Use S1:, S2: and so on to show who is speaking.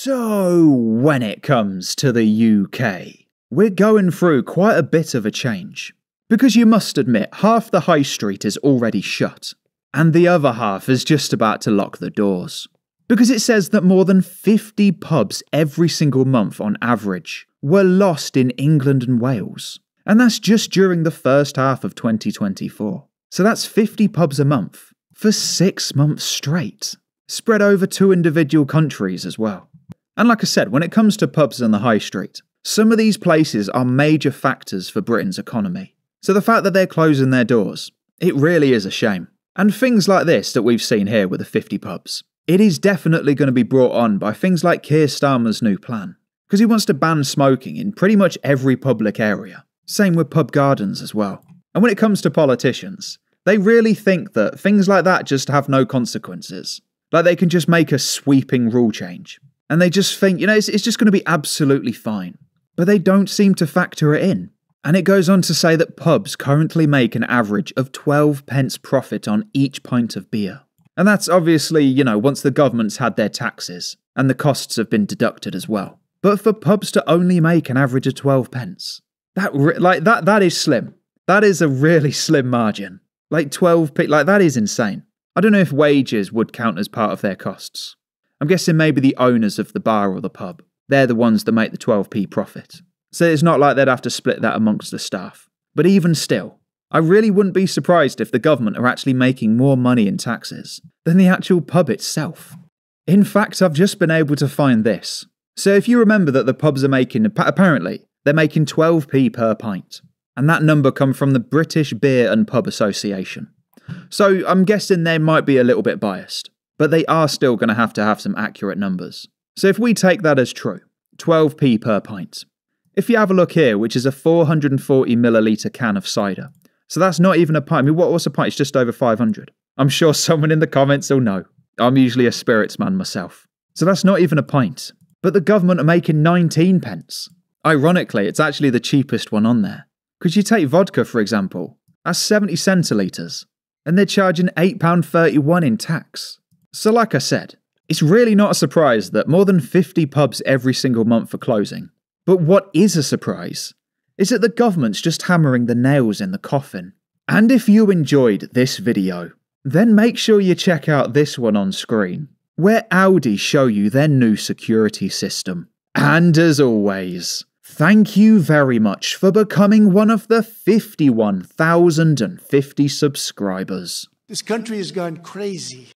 S1: So, when it comes to the UK, we're going through quite a bit of a change. Because you must admit, half the high street is already shut, and the other half is just about to lock the doors. Because it says that more than 50 pubs every single month on average were lost in England and Wales. And that's just during the first half of 2024. So that's 50 pubs a month for 6 months straight, spread over 2 individual countries as well. And like I said, when it comes to pubs on the high street, some of these places are major factors for Britain's economy. So the fact that they're closing their doors, it really is a shame. And things like this that we've seen here with the 50 pubs, it is definitely going to be brought on by things like Keir Starmer's new plan. Because he wants to ban smoking in pretty much every public area. Same with pub gardens as well. And when it comes to politicians, they really think that things like that just have no consequences. Like they can just make a sweeping rule change. And they just think, it's just going to be absolutely fine. But they don't seem to factor it in. And it goes on to say that pubs currently make an average of 12 pence profit on each pint of beer. And that's obviously, once the government's had their taxes and the costs have been deducted as well. But for pubs to only make an average of 12 pence, that is slim. That is a really slim margin. Like 12p, that is insane. I don't know if wages would count as part of their costs. I'm guessing maybe the owners of the bar or the pub. They're the ones that make the 12p profit. So it's not like they'd have to split that amongst the staff. But even still, I really wouldn't be surprised if the government are actually making more money in taxes than the actual pub itself. In fact, I've just been able to find this. So if you remember that the pubs are making, apparently, they're making 12p per pint. And that number come from the British Beer and Pub Association. So I'm guessing they might be a little bit biased. But they are still going to have some accurate numbers. So if we take that as true, 12p per pint. If you have a look here, which is a 440 milliliter can of cider. So that's not even a pint. I mean, what's a pint? It's just over 500. I'm sure someone in the comments will know. I'm usually a spirits man myself. So that's not even a pint. But the government are making 19 pence. Ironically, it's actually the cheapest one on there. Because you take vodka, for example. That's 70 centilitres. And they're charging £8.31 in tax. So like I said, it's really not a surprise that more than 50 pubs every single month are closing. But what is a surprise is that the government's just hammering the nails in the coffin. And if you enjoyed this video, then make sure you check out this one on screen, where Audi show you their new security system. And as always, thank you very much for becoming one of the 51,050 subscribers.
S2: This country has gone crazy.